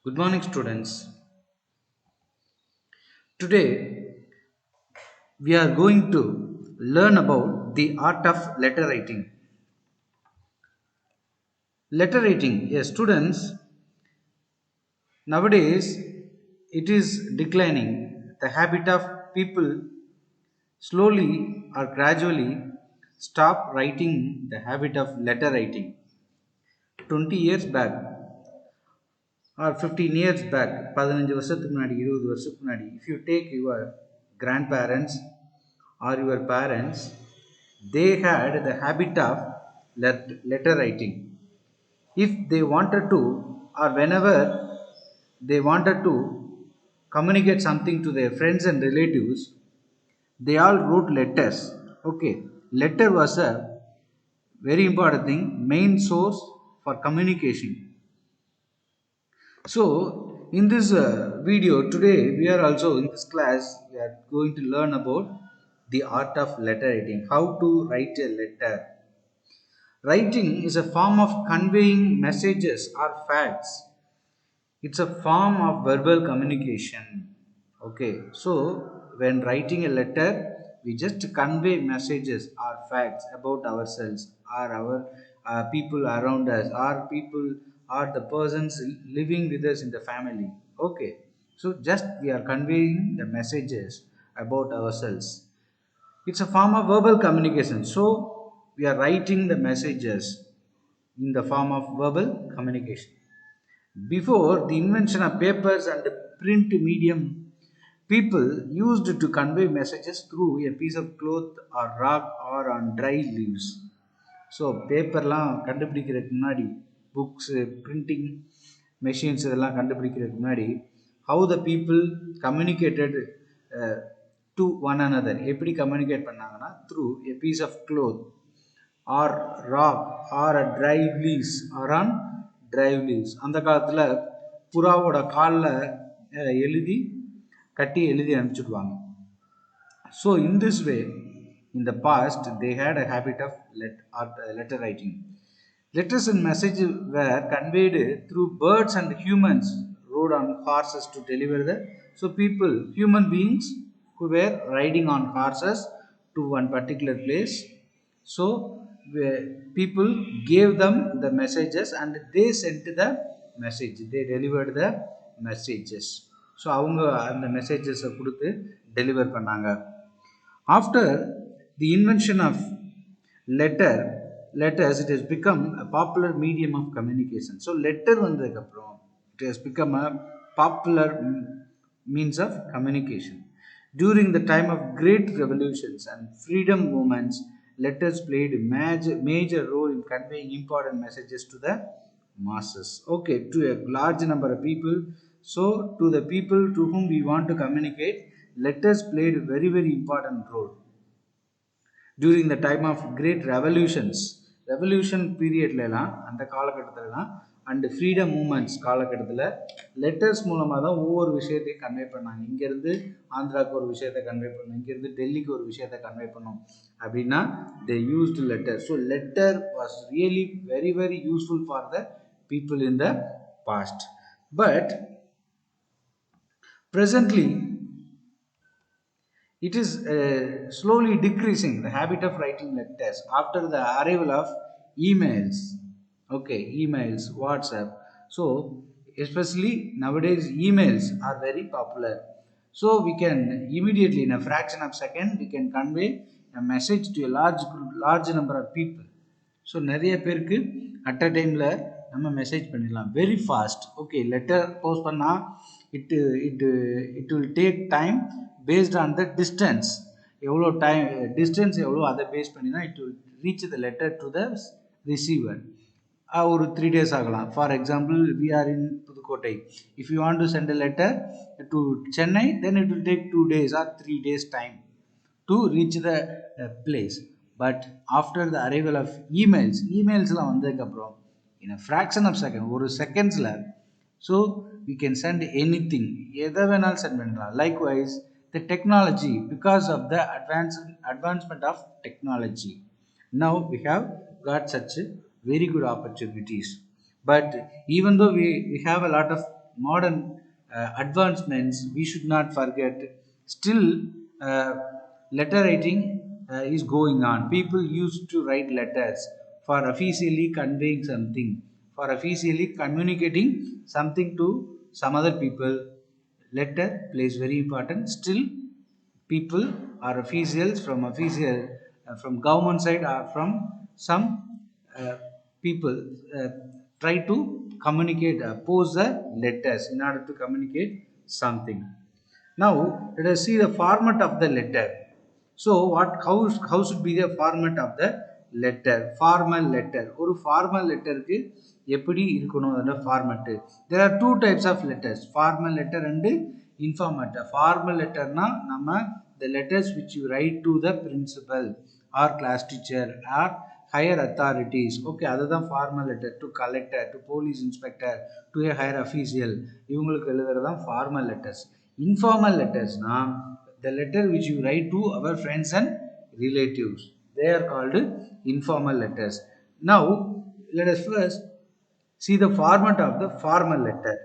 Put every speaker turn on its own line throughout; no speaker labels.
Good morning, students. Today we are going to learn about the art of letter writing. Letter writing, yes, students, nowadays it is declining. The habit of people slowly or gradually stop writing the habit of letter writing. 20 years back or 15 years back, 15 வருஷத்துக்கு முன்னாடி 20 வருஷத்துக்கு முன்னாடி, if you take your grandparents or your parents, they had the habit of letter writing. If they wanted to, or whenever they wanted to communicate something to their friends and relatives, they all wrote letters. Okay, letter was a very important thing, main source for communication. So, in this video today, we are also in this class, we are going to learn about the art of letter writing, how to write a letter. Writing is a form of conveying messages or facts. It's a form of verbal communication. Okay, so when writing a letter, we just convey messages or facts about ourselves or our people around us, or people or the persons living with us in the family. Okay, so just we are conveying the messages about ourselves. It's a form of verbal communication. So we are writing the messages in the form of verbal communication. Before the invention of papers and print medium, people used to convey messages through a piece of cloth or rock or on dry leaves. So பேப்பர்லாம் கண்டுபிடிக்கிறதுக்கு முன்னாடி books printing machines இதெல்லாம் கண்டுபிடிக்கிறதுக்கு முன்னாடி how the people communicated to one another எப்படி communicate பண்ணாங்கன்னா through a piece of cloth or rock or a dry leaves or on dry leaves. அந்த காலத்தில் புறாவோட காலில் எழுதி கட்டி எழுதி அனுப்பிச்சுடுவாங்க. So in this way in the past they had a habit of letter writing. Letters and messages were conveyed through birds and humans rode on horses to deliver the, so people, human beings who were riding on horses to one particular place. So people gave them the messages and they sent the message, they delivered the messages. So அவங்க அந்த மெசேஜஸை கொடுத்து deliver பண்ணாங்க. After the invention of letters, it has become a popular medium of communication. So letter வந்ததுக்கு அப்புறம் it has become a popular means of communication. During the time of great revolutions and freedom movements, letters played a major role in conveying important messages to the masses. Okay, to a large number of people. So to the people to whom we want to communicate, letters played a very important role. During the time of great revolutions, revolution பீரியட்லாம் அந்த காலகட்டத்திலலாம் and freedom moments காலகட்டத்தில் letters மூலமாக தான் ஒவ்வொரு விஷயத்தையும் convey பண்ணாங்க. இங்கேருந்து ஆந்திராவுக்கு ஒரு விஷயத்தை கன்வே பண்ணணும், இங்கேருந்து டெல்லிக்கு ஒரு விஷயத்தை கன்வே பண்ணணும் அப்படின்னா they used letter. So letter was really very useful for the people in the past. But presently it is slowly decreasing, the habit of writing letters after the arrival of emails. Okay, emails, WhatsApp. So especially nowadays emails are very popular. So we can immediately in a fraction of second we can convey a message to a large number of people. So நிறைய பேருக்கு at a டைமில் நம்ம message பண்ணிடலாம் very fast. Okay, letter post பண்ணால் it will take time based on the distance. எவ்வளோ time distance எவ்வளோ அதை base பண்ணி தான் it will reach the letter to the receiver. ஒரு 3 days ஆகலாம். For example we are in Pudukkottai, if you want to send a letter to Chennai then it will take 2 days or 3 days time to reach the place. But after the arrival of emailsலாம் வந்ததுக்கப்புறம் in a fraction of second, ஒரு செகண்ட்ஸில், so we can send anything, எதை வேணாலும் send பண்ணலாம். Likewise the technology, because of the advancement of technology, now we have got such very good opportunities. But even though we have a lot of modern advancements, we should not forget still uh, letter writing is going on. People used to write letters for officially conveying something, for officially communicating something to some other people. Letter plays very important. Still, people or officials from official from government side or from some uh, people uh, try to communicate, pose the letters in order to communicate something. Now let us see the format of the letter. So how should be the format of the letter? Formal letter. ஒரு formal letterக்கு எப்படி இருக்கணும் அதோட format? There are two types of letters, formal letter and informal letter. Formal letterனா நம்ம the letters which you write to the principal or class teacher or higher authorities. Okay, அதுதான் formal letter. To collector, to police inspector, to a higher official, இவங்களுக்கு எழுதுறதுதான் formal letters. Informal letters na the letter which you write to our friends and relatives, they are called informal letters. Now let us first see the format of the formal letter.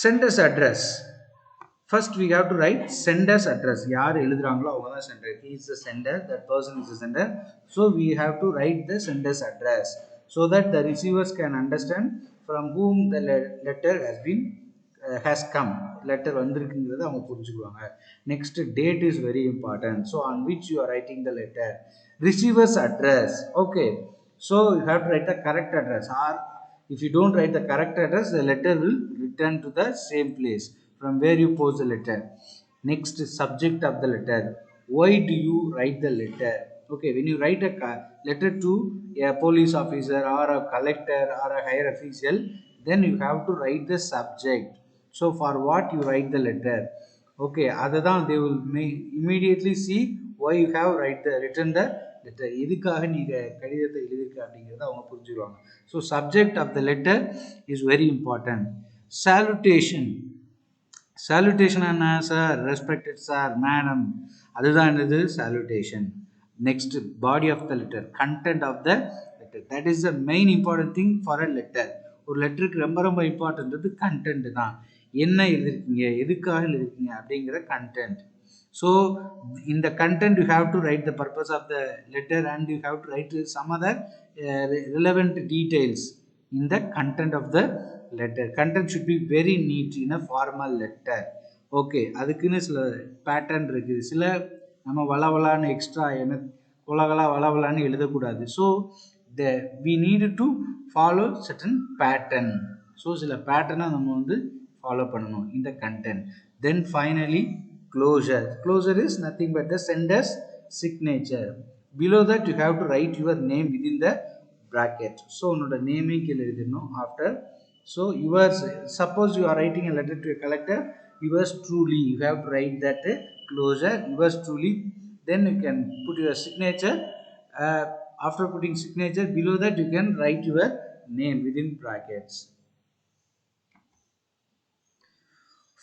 Sender's address. First we have to write sender's address. யார் எழுதுறாங்களோ அவங்க தான் sender. He is the sender, that person is the sender. So we have to write the sender's address so that the receivers can understand from whom the letter has come. Letter வந்திருக்குங்கிறத அவங்க புரிஞ்சுக்குவாங்க. Next, date is very important. So on which you are writing the letter. Receiver's address. Okay. So you have to write the correct address, or if you don't write the correct address, the letter will return to the same place from where you post the letter. Next, subject of the letter. Why do you write the letter? Okay, when you write a letter to a police officer or a collector or a higher official, then you have to write the subject. So for what you write the letter? Okay, other than they will immediately see why you have written the letter. எதுக்காக நீங்க கடிதத்தை எழுதிருக்க அப்படிங்கறத அவங்க புரிஞ்சுக்குவாங்க. So subject of the letter is very important. Salutation. Salutation என்ன sir? Respected sir, madam, அதுதான் என்னது? Salutation. Next, body of the letter, content of the letter. That is the main important thing for a letter. ஒரு லெட்டருக்கு ரொம்ப ரொம்ப important content தான். என்ன எழுதிருக்கீங்க, எதுக்காக எழுதிருக்கீங்க அப்படிங்கிற content. So in the content you have to write the purpose of the letter and you have to write some other relevant details in the content of the letter. Content should be very neat in a formal letter. Okay, அதுக்குன்னு சில pattern இருக்குது. சில நம்ம வளவலான்னு extra என்ன கொலகலா வளவலான்னு எழுதக்கூடாது. So we need to follow certain pattern. So சில பேட்டர்னை நம்ம வந்து ஃபாலோ பண்ணணும் இந்த content. Then finally closure. Closure is nothing but the sender's signature. Below that you have to write your name within the bracket. So உன்னோட நேமே கீழே எழுதிடணும். After, so yours, suppose you are writing a letter to a collector, yours truly, you have to write that closure, yours truly. Then you can put your signature. After putting signature, below that you can write your name within brackets.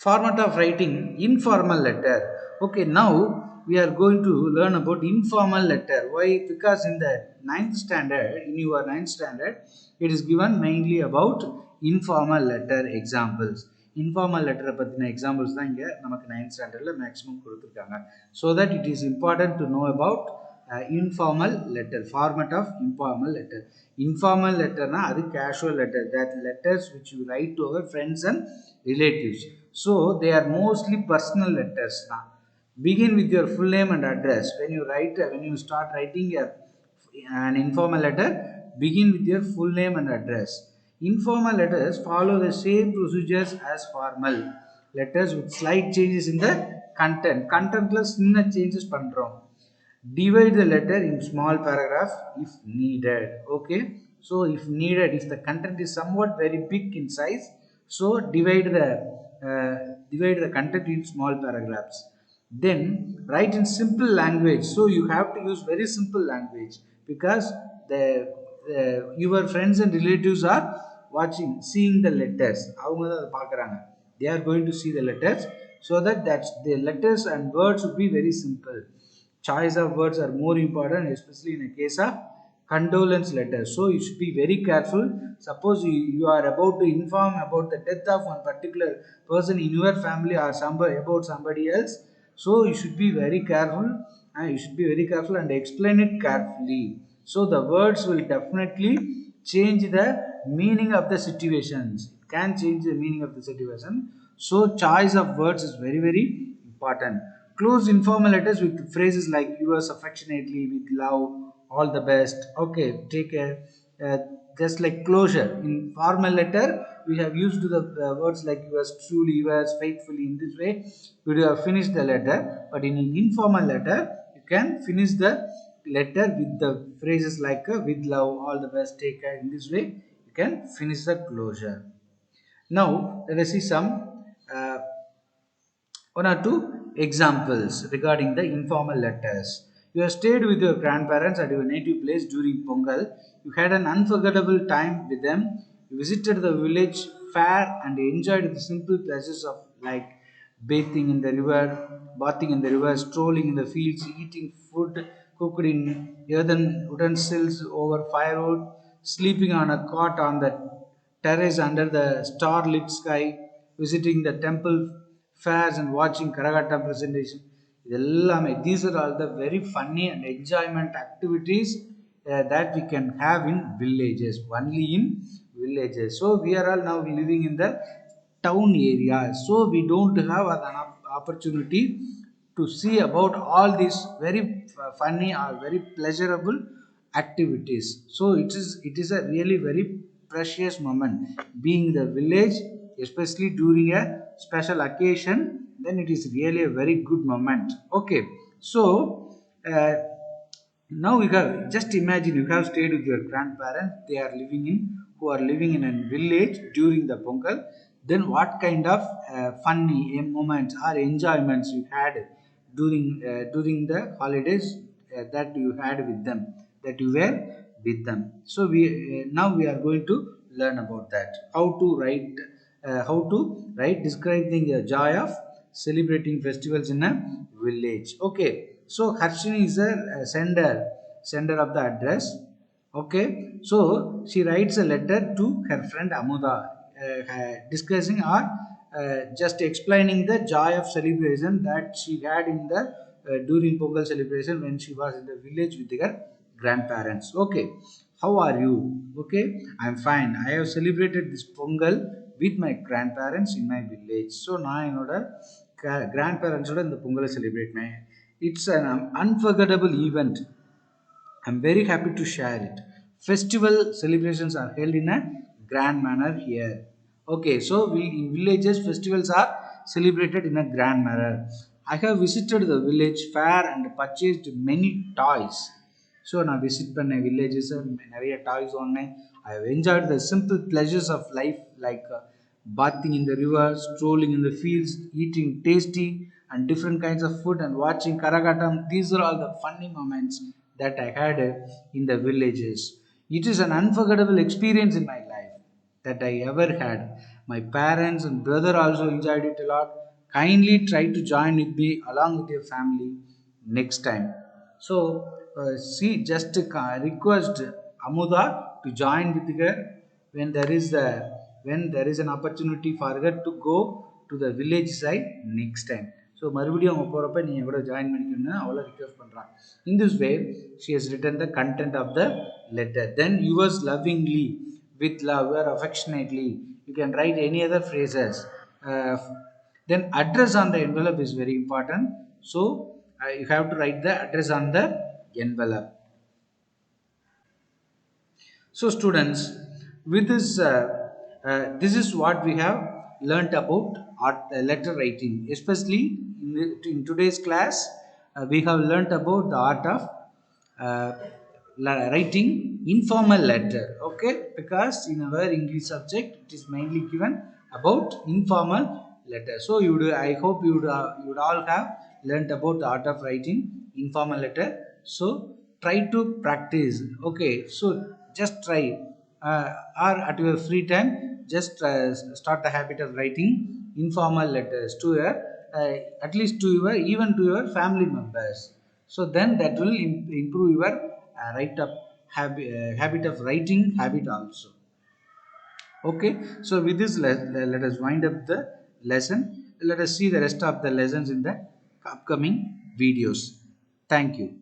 Format of writing informal letter. Okay, now we are going to learn about informal letter. Why? Because in the 9th standard, in your 9th standard, it is given mainly about informal letter examples. Informal letter பத்தின examples தான் இங்க நமக்கு 9th standardல maximum கொடுத்திருக்காங்க. So that it is important to know about informal letter, format of informal letter. Informal letter na adu casual letter, that letters which you write to our friends and relatives. So they are mostly personal letters na. Begin with your full name and address. When you start writing an informal letter, begin with your full name and address. Informal letters follow the same procedures as formal letters with slight changes in the content. Contentல சின்ன changes பண்றோம். Divide the letter in small paragraph if needed. Okay, so if needed, if the content is somewhat very big in size, so divide the content in small paragraphs. Then write in simple language. So you have to use very simple language because your friends and relatives are seeing the letters. They are going to see the letters, so that the letters and words should be very simple. Choice of words are more important, especially in a case of condolence letter. So you should be very careful. Suppose you are about to inform about the death of one particular person in your family or somebody about somebody else. So you should be very careful, and you should be very careful and explain it carefully. So the words will definitely change the meaning of the situations. It can change the meaning of the situation. So choice of words is very very important. Close informal letters with phrases like yours affectionately, with love, all the best, okay, take care. Uh, just like closure. In formal letter, we have used the words like yours truly, yours faithfully. In this way, you would have finished the letter. But in an informal letter, you can finish the letter with the phrases like with love, all the best, take care. In this way, you can finish the closure. Now, let us see some one or two examples regarding the informal letters. You have stayed with your grandparents at your native place during Pongal. You had an unforgettable time with them. You visited the village fair and enjoyed the simple pleasures of like bathing in the river, strolling in the fields, eating food cooked in earthen utensils over firewood, sleeping on a cot on the terrace under the starlit sky, visiting the temple fairs and watching Karagata presentation. These are all the very funny and enjoyment activities that we can have in villages, only in villages. So we are all now living in the town area, so we don't have an opportunity to see about all these very funny or very pleasurable activities. So it is a really very precious moment being in the village, especially during a special occasion. Then it is really a very good moment. Okay, so uh, now you have just imagine you have stayed with your grandparents. They are living in who are living in a village during the Pongal. Then what kind of funny moments or enjoyments you had during the holidays that you had with them, that you were with them. So we now we are going to learn about that. How to write describing the joy of celebrating festivals in a village. Okay, so Harshini is a sender of the address. Okay, so she writes a letter to her friend Amuda, discussing or just explaining the joy of celebration that she had in the during Pongal celebration when she was in the village with her grandparents. Okay, how are you? Okay, I'm fine. I have celebrated this Pongal with my grandparents in my village. So நான் என்னோட grandparents ஓட இந்த பொங்கலை celebrate பண்ணேன். It's an unforgettable event. I'm very happy to share it. Festival celebrations are held in a grand manner here. Okay, so we in villages festivals are celebrated in a grand manner. I have visited the village fair and purchased many toys. So நான் visit பண்ண villages நிறைய toys வாங்கினேன். I have enjoyed the simple pleasures of life like bathing in the river, strolling in the fields, eating tasty and different kinds of food and watching Karagatam. These are all the funny moments that I had in the villages. It is an unforgettable experience in my life that I ever had. My parents and brother also enjoyed it a lot. Kindly try to join with me along with your family next time. So she just request Amuda to join with her when there is an opportunity for her to go to the village side next time. So மறுபடியும் அவங்க போகிறப்ப நீங்கள் கூட join பண்ணிக்கணும்னு அவளை request பண்ணுறான். In this way she has written the content of the letter. Then yours lovingly, with love or affectionately. You can write any other phrases. Then address on the envelope is very important. So you have to write the address on the envelope. So students, with this is what we have learnt about letter writing. Especially in today's class, we have learnt about the art of uh, writing informal letter. Okay, because in our English subject, it is mainly given about informal letter. So I hope you would all have learnt about the art of writing informal letter. So try to practice. Okay, so just try or at your free time just start the habit of writing informal letters to your at least to your even to your family members. So then that will improve your write up habit of writing habit also. Okay, so with this let us wind up the lesson. Let us see the rest of the lessons in the upcoming videos. Thank you.